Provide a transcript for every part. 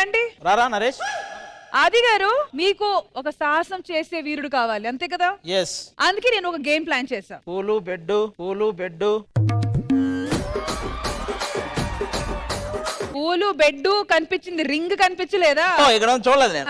రండి. రారా నరేష్. ఆది గారు, మీకు ఒక సాహసం చేసే వీరుడు కావాలి అంతే కదా? ఎస్. అందుకే నేను ఒక గేమ్ ప్లాన్ చేశా. పూలు బెడ్డు పూలు బెడ్డు. పూలు బెడ్డు కనిపించింది, రింగ్ కనిపించలేదా? ఇక్కడ చూడలేదు నేను.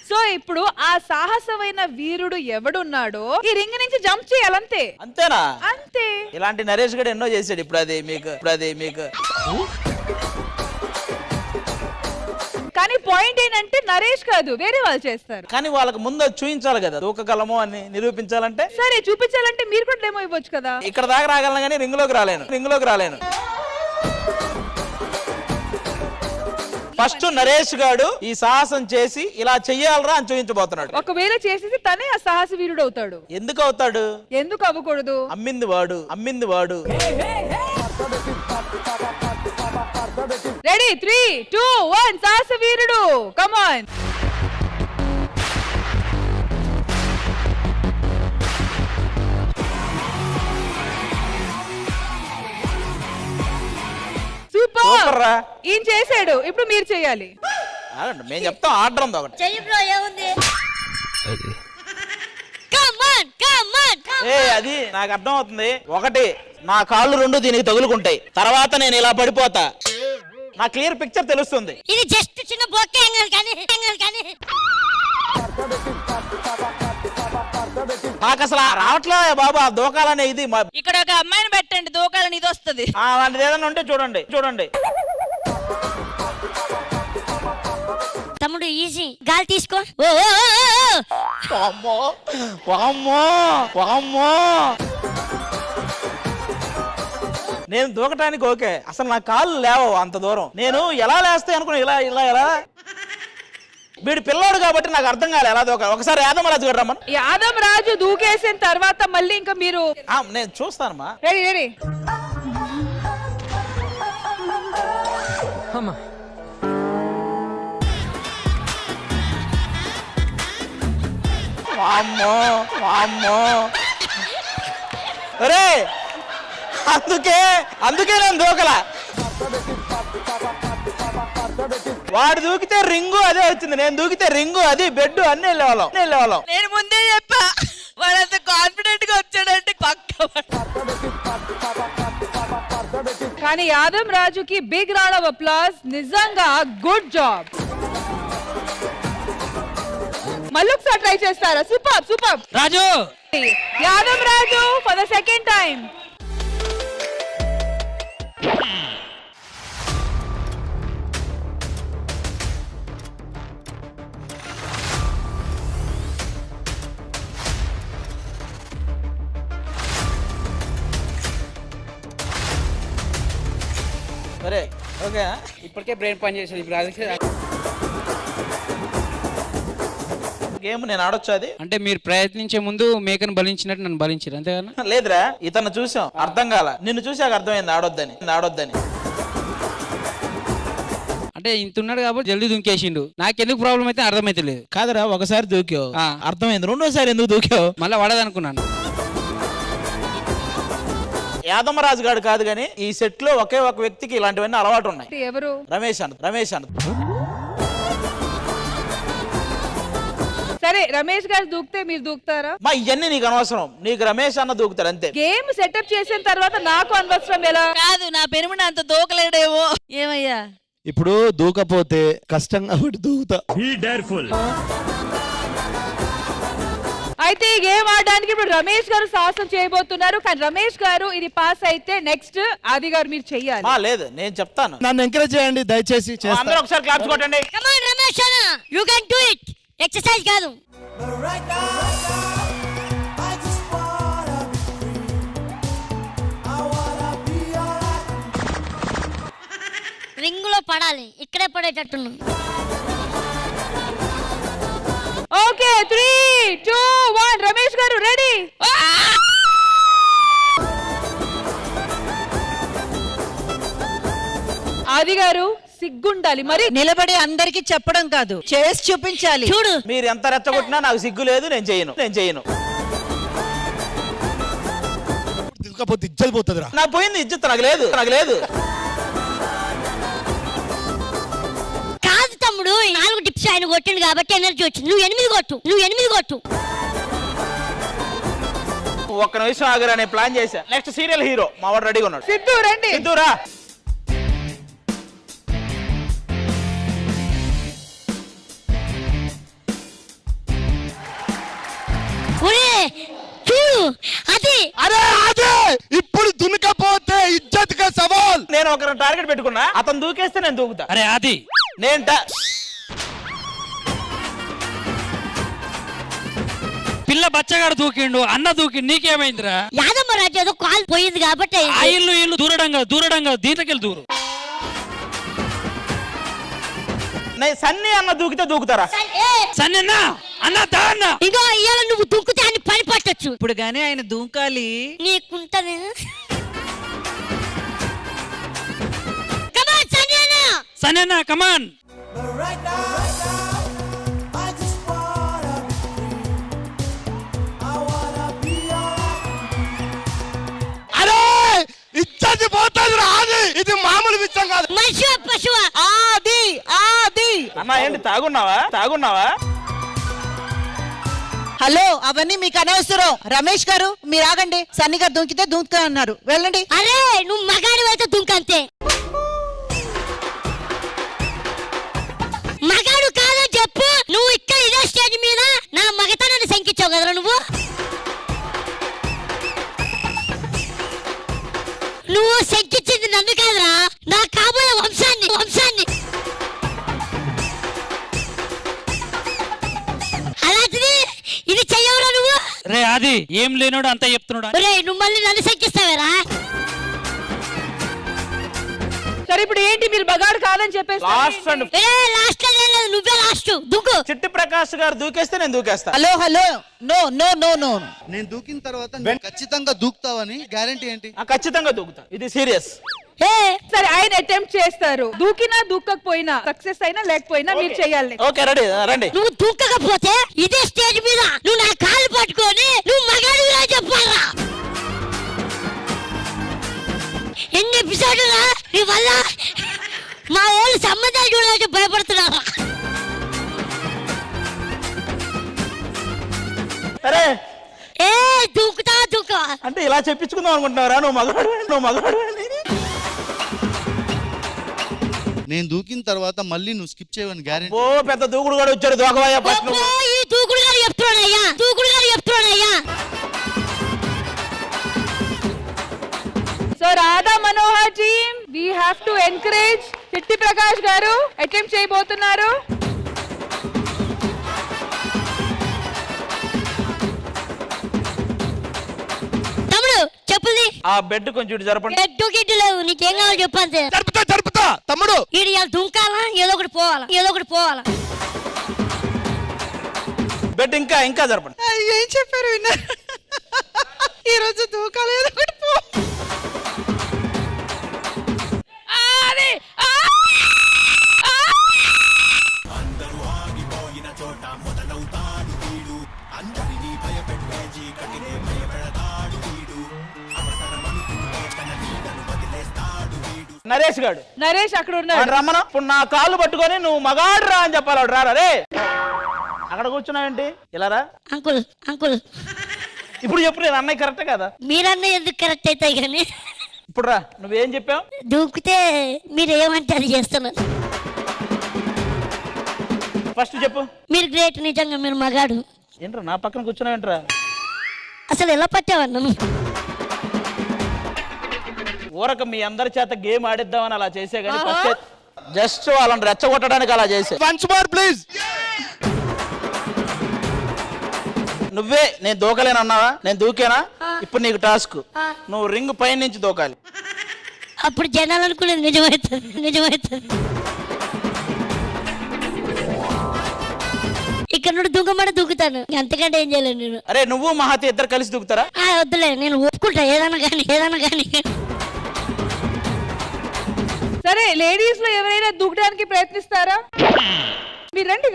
సో ఇప్పుడు ఆ సాహసమైన వీరుడు ఎవడున్నాడో ఈ రింగ్ నుంచి జంప్ చేయాలంతే. అంతేనా? అంతే. ఇలాంటి నరేష్ గడు ఎన్నో చేశాడు. ఇప్పుడు అది మీకు కానీ పాయింట్ ఏంటంటే నరేష్ కాదు, వేరే వాళ్ళు చేస్తారు. కానీ వాళ్ళకి ముందు అది చూపించాలి కదా, దూకగలము అని నిరూపించాలంటే. సరే చూపించాలంటే మీరు కూడా డెమో ఇవ్వచ్చు కదా. ఇక్కడ దాకా రాగలను కానీ రింగ్ లోకి రాలేను. ఫస్ట్ నరేష్ గాడు ఈ సాహసం చేసి ఇలా చెయ్యాలరా అని చూపించబోతున్నాడు. ఒకవేళ చేసేసి తనే ఆ సాహస వీరుడు అవుతాడు. ఎందుకు అవుతాడు? ఎందుకు అవ్వకూడదు? అమ్మింది వాడు. రెడీ 3, 2, 1 సాహస వీరుడు కమ్ ఆన్. సూపర్ రా. ఏం చేశాడు, ఇప్పుడు మీరు చేయాలి. మేము చెప్తాం ఆర్డర్ ఉంది ఒకటి. చెయ్యి బ్రో, ఏముంది? అది నాకు అర్థం అవుతుంది. ఒకటి, నా కాళ్ళు రెండు దీనికి తగులుకుంటాయి, తర్వాత నేను ఇలా పడిపోతా. నా క్లియర్ పిక్చర్ తెలుస్తుంది. ఇది జస్ట్ చిన్న బొక్కే కానీ నాకు అసలు రావట్లే బాబా దూకాలనే. ఇది ఇక్కడ ఒక అమ్మాయిని పెట్టండి, దూకాలని ఇది వస్తుంది. అలాంటిది ఏదైనా ఉంటే చూడండి. తమ్ముడు ఈజీ, గాలి తీసుకో. నేను దూకటానికి ఓకే, అసలు నా కాళ్ళు లేవు అంత దూరం. నేను ఎలా లేస్తాయి అనుకున్నా, ఇలా వీడు పిల్లోడు కాబట్టి నాకు అర్థం కాలే ఎలా దూక. ఒకసారి యాదమరాజు గారు రమ్మని. యాదమరాజు దూకేసిన తర్వాత మళ్ళీ ఇంకా మీరు. నేను చూస్తానమ్మా. రెడీ. వామ్మో. అరే అందుకే నేను దూకలా. వాడు దూకితే రింగు అదే వచ్చింది, నేను దూకితే రింగు అది బెడ్ అన్ని వెళ్ళేవాళ్ళం. నేను ముందే చెప్పా, వాడంత కాన్ఫిడెంట్ గా వచ్చాడంటే పక్క. కానీ యాదవ్ రాజుకి బిగ్ రౌండ్ ఆఫ్ అప్లాస్. నిజంగా గుడ్ జాబ్. మళ్ళీ ఒకసారి ట్రై చేస్తారా? Super Raju. Yadav Raju for the second time. సరే ఓకే. ఇప్పటికే బ్రెయిన్ పని చేసేది. ఇప్పుడు గేమ్ నేను ఆడొచ్చు అది. అంటే మీరు ప్రయత్నించే ముందు మేకను బలించినట్టు నన్ను బలించారు అంతేగానా? లేదురా, ఇతను చూసాం అర్థం కాల, నిన్ను చూసాక అర్థమైంది ఆడొద్దని. అంటే ఇంత ఉన్నాడు కాబట్టి జల్దీ దుంకేసిండు. నాకెందుకు ప్రాబ్లం అయితే అర్థమైతే లేదు. కాదురా, ఒకసారి దూకావు అర్థమైంది, రెండోసారి ఎందుకు దూకావు? మళ్ళీ పడదనుకున్నాను. యాదమరాజు గారు కాదు కానీ ఈ సెట్ లో ఒకే ఒక వ్యక్తికి ఇలాంటివన్నీ అలవాటు ఉన్నాయి. ఎవరు? రమేష్ అన్న. సరే రమేష్ గారు దూకితే మీరు దూకుతారా? మా ఇవన్నీ నీకు అనవసరం, నీకు రమేష్ అన్న దూకుతాడు అంతే. గేమ్ సెటప్ చేసిన తర్వాత నాకు అనవసరం. ఎలా కాదు, నా పెరుమున అంత దూకలేడేమో. ఏమయ్యా ఇప్పుడు దూకపోతే కష్టం కాబట్టి దూకుతా. అయితే ఈ గేమ్ ఆడడానికి ఇప్పుడు రమేష్ గారు సాహసం చేయబోతున్నారు. కానీ రమేష్ గారు ఇది పాస్ అయితే నెక్స్ట్ ఆది గారు మీరు చెయ్యాలి. లేదు నేను చెప్తాను, నన్ను ఎంకరేజ్ చేయండి దయచేసి. అందరూ ఒకసారి క్లాప్స్ కొట్టండి. కమ్ ఆన్ రమేష్ అన్న, you can do it. Exercise కాదు. రింగులో పడాలి, ఇక్కడే పడేటట్టున్నా. ఓకే 3, 2, 1 రమేష్ గారు రెడీ. ఆది గారు సిగ్గుండాలి మరి. నిలబడి అందరికి చెప్పడం కాదు, చేసి చూపించాలి. చూడు, మీరు ఎంత రెచ్చగొట్టినా నాకు సిగ్గు లేదు, నేను చేయను. ఇజ్జత్ పోతుందిరా. నాకు పోయింది ఇజ్జత్, నాకు లేదు. ఫస్ట్ ఆయన కొట్టిండు కాబట్టి ఎనర్జీ వచ్చింది. నువ్వు 8 కొట్టు, నువ్వు 8 కొట్టు. ఒక్క నిమిషం ఆగరా, నేను ప్లాన్ చేశా. నెక్స్ట్ సీరియల్ హీరో మా వాడు రెడీగా ఉన్నాడు. సిద్ధు రండి. సిద్ధురా. ఒరే చూడు అది. అరే అదే ఇప్పుడు దునకపోతే ఇజ్జత్ కా సవాల్. నేను ఒకరిని టార్గెట్ పెట్టుకున్నా, అతను దూకేస్తే నేను దూకుతా. అరే అది నేను పిల్ల బచ్చగాడు దూకిండు, అన్న దూకిండు, నీకేమైందిరా? యాదమ్మ రాజు ఏదో కాల్ పోయింది కాబట్టి ఆ ఇల్లు దూరడంగా దీంట్లోకెళ్ళి దూరు. సన్నీ అన్న దూకితే దూకుతారా? సన్నన్నా అన్న దా అన్న. ఇగో ఇవాళ నువ్వు దూకుతే అని పని పట్టొచ్చు. ఇప్పుడు గానీ ఆయన దూకాలి. నీకుంటది. కమాన్ సన్యానా. సన్నన్నా కమాన్. అరే ఇజ్జత్ పోతుంది రాది. ఇది మామూలు విషయం కాదు. మనిషి పశువా? ఆది ఆది. అన్న ఏంటి తాగున్నావా? హలో, అవన్నీ మీకు అనవసరం. రమేష్ గారు మీరు ఆగండి. సన్ని గారు దూకితే దూకుతా అన్నారు, వెళ్ళండి. అరే నువ్వు మగాడి అయితే దుంకంతే. మగాడు కాదని చెప్పు. నువ్వు ఇక్కడ ఇదే స్టేజ్ మీద నా మగతనాన్ని శంకించావు కదరా నువ్వు. నువ్వు శంకించింది నన్ను కాదురా, నా కాబోయే వంశాన్ని. అలాంటిది ఇది చెయ్యవురా నువ్వు. రే అది ఏం లేనోడు అంతా చెప్తున్నాడు. రే నువ్వు మళ్ళీ నన్ను శంకిస్తావేరా? సరే ఇప్పుడు ఏంటి, మీరు బగాడు కాదని చెప్పేసి లాస్ట్ అండ్ లాస్ట్ లో లేదు, నువ్వే లాస్ట్ దుంకు. చిట్టి ప్రకాష్ గారు దూకేస్తే నేను దూకేస్తా. Hello hello, no no no no. నేను దూకిన తర్వాత నువ్వు ఖచ్చితంగా దూకుతావని గ్యారంటీ ఏంటి? ఖచ్చితంగా దూకుతా, ఇది సీరియస్. సరే ఆయన అటెంప్ట్ చేస్తారు. దూకినా దూకకపోయినా, సక్సెస్ అయినా లేకపోయినా మీరు చెయ్యాలి. ఓకే రెడీ రండి. నువ్వు దూకకపోతే ఇదే స్టేజ్ మీద నువ్వు నా కాలు పట్టుకొని నువ్వు మగాడివిరా చెప్పాలా? ఎన్ని ఎపిసోడ్లా నీ వల్ల మా వాళ్ళు సంబంధాలు చూడాలంటే భయపడుతున్నారా? సరే ఏ దూకుతా అంటే ఇలా చెప్పించుకుందాం అనుకుంటున్నారా? నువ్వు మగవాడు నేను దూకిన తర్వాత మళ్ళీ నువ్వు స్కిప్ చేయవని గ్యారెంటీ. ఓ పెద్ద దూకుడు కూడా వచ్చాడు. దూకవయ్యా ఫస్ట్ నువ్వు. ఈ దూకుడు గారు చెప్తున్నాడయ్యా. So Radha Manohar team, we have to encourage. Chitti Prakash గారు అటెంప్ట్ చేయబోతున్నారు. తమ్ముడు చెప్పుది. ఆ బెడ్ కొంచెం ఇటు జరపండి. ఎడ్డు గిడ్డు లేవు, నీకేం కావాలి చెప్పంతే. జరుపుతా తమ్ముడు. ఈడు ఇలా దుంకాలా, ఏదో ఒకటి పోవాలా. బెడ్ ఇంకా జరపండి. ఏం చెప్పారు విన్నారు? ఈ రోజు దూకాలేదు. నరేష్ అక్కడ ఉన్నాడు. రమ్మను. ఇప్పుడు నా కాళ్ళు పట్టుకొని నువ్వు మగాడు రా అని చెప్పాలి. రా రే. అక్కడ కూర్చున్నావేంటి? ఇలా రా. అంకుల్ ఇప్పుడు చెప్పు, నేను అన్నయ్య కరెక్ట్ కదా? మీరన్నా ఎందుకు కరెక్ట్ అవుతాయి కానీ ఇప్పుడు రా. నువ్వేం చెప్పావు? దూకితే మీరు ఏమంటే అది చేస్తున్నారు. ఫస్ట్ చెప్పు. మీరు గ్రేట్, నిజంగా మీరు మగాడు. ఏంట్రా నా పక్కన కూర్చున్నావేంట్రా? అసలు ఎలా పట్టావన్నా నువ్వు? ఊరక మీ అందరి చేత గేమ్ ఆడిద్దామని అలా చేసే కానీ జస్ట్ వాళ్ళని రెచ్చగొట్టడానికి అలా చేసే. Once more please. నువ్వే నేను దూకలేనన్నావా? నేను దూకేనా? ఇప్పుడు నీకు టాస్క్. నువ్వు రింగ్ పైన నుంచి దూకాలి. అప్పుడు జనాలు అనుకునేది నిజమవుతుంది. ఇక్కడ నుండి దూకుతాను, అంతకంటే ఏం చేయలేను నేను. అరే నువ్వు మహాతి ఇద్దరు కలిసి దూకుతారా? వద్దులే, నేను ఒప్పుకుంటా ఏదైనా కానీ. సరే లేడీస్ లో ఎవరైనా దూకడానికి ప్రయత్నిస్తారా? మీరు రండి.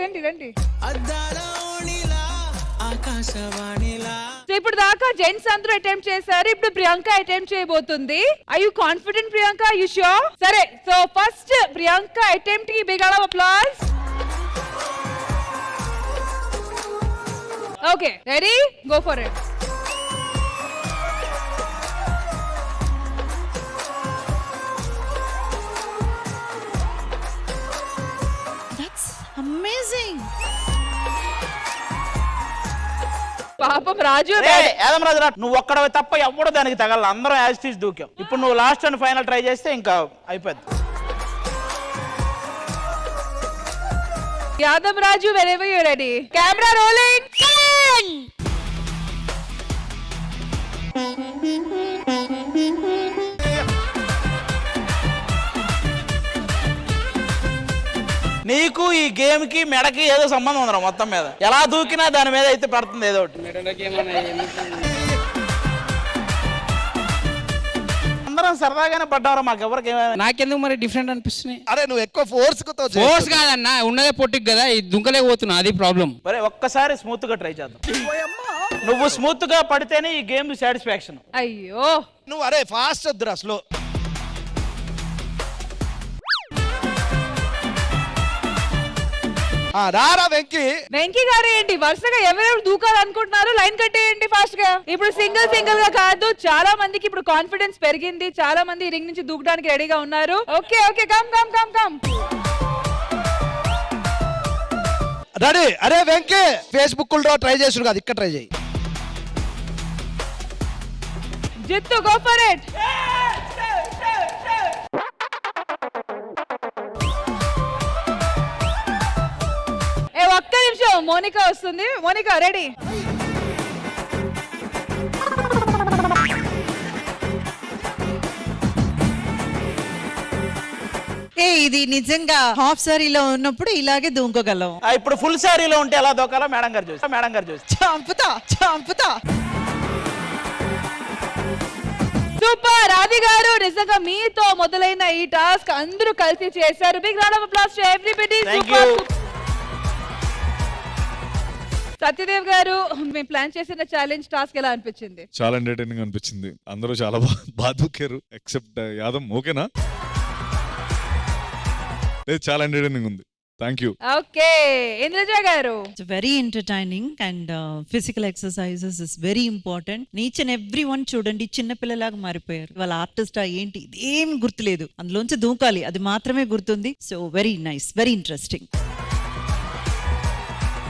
సో ఇప్పుడు దాకా జెంట్స్ అందరూ అటెంప్ట్ చేశారు. ఇప్పుడు ప్రియాంక అటెంప్ట్ చేయబోతుంది. Are you confident Priyanka? You sure? సరే, సో ఫస్ట్ ప్రియాంక అటెంప్ట్ కి big round of applause. Okay ready go for it. That's amazing. పాపం రాజు యాదం రాజు నువ్వు ఒక్కడవి తప్ప ఎవడో దానికి తగల, అందరం యాజ్ టీజ్ దూకాం. ఇప్పుడు నువ్వు లాస్ట్ అండ్ ఫైనల్ ట్రై చేస్తే ఇంకా అయిపోద్ది. యాదవ్ రాజు whenever you're ready. Camera rolling. నీకు ఈ గేమ్ కి మెడకి ఏదో సంబంధం ఉందిరా మొత్తం మీద. ఎలా దూకినా దాని మీద అయితే పడుతుంది ఏదో ఒకటి. అందరం సరదాగానే పడ్డారు, మాకు ఎవరికి నాకెందుకు మరి డిఫరెంట్ అనిపిస్తున్నాయి? అరే నువ్వు ఎక్కువ ఫోర్స్ ఫోర్స్ కాదన్నా, ఉన్నదే పొట్టికి కదా, ఇది దుంకలేకపోతున్నా, అది ప్రాబ్లం. మరి ఒక్కసారి స్మూత్ గా ట్రై చేద్దాం. నువ్వు స్మూత్ గా పడితేనే ఈ గేమ్ సాటిస్ఫాక్షన్. అయ్యో నువ్వు అరే ఫాస్ట్ వద్దురా స్లో. రారా వెంకీ. వెంకీ గారు ఏంటి వరుసగా ఎవరెవరు దూకాలనుకుంటున్నారు లైన్ కట్టేయండి ఫాస్ట్ గా. ఇప్పుడు సింగిల్ గా కాదు, చాలా మందికి ఇప్పుడు కాన్ఫిడెన్స్ పెరిగింది, చాలా మంది రింగ్ నుంచి దూకడానికి రెడీగా ఉన్నారు. Okay okay come come come come. Ready. అరే వెంకీ ఫేస్బుక్ లో ట్రై చేస్తుడు కాదు, ఇక్కడ ట్రై చేయి. జిత్తు గో ఫర్ ఇట్. ఒక్క నిమిషం, మోనికా వస్తుంది. మోనికా రెడీ. ఇది నిజంగా హాఫ్ సారీలో ఉన్నప్పుడు ఇలాగే దూకోగలం. ఇప్పుడు ఫుల్ శారీలో ఉంటే ఎలా దూకాలో మేడం గారు చూసి చంపుతా. సూపర్ రాధి గారు, నిజంగా మీతో మొదలైన ఈ టాస్క్ అందరూ కలిసి చేశారు. Big round of applause to everybody. Super. Satyadev garu, మేము ప్లాన్ చేసిన ఛాలెంజ్ టాస్క్ ఎలా అనిపించింది? చాలా ఎంటర్టైనింగ్ అనిపించింది. అందరూ చాలా బాగా దూకారు ఎక్సెప్ట్ యాదవ్. ఓకేనా? లేదు, చాలా ఎంటర్టైనింగ్ ఉంది. Thank you. ఓకే ఇంద్రజ గారు. It's very entertaining and physical exercises is very important. Each and everyone చూడండి చిన్న పిల్లలాగా మారిపోయారు. వాళ్ళ ఆర్టిస్ట్ ఏంటి ఏం గుర్తులేదు, అందులోంచి దూకాలి, అది మాత్రమే గుర్తుంది. So very nice, very interesting.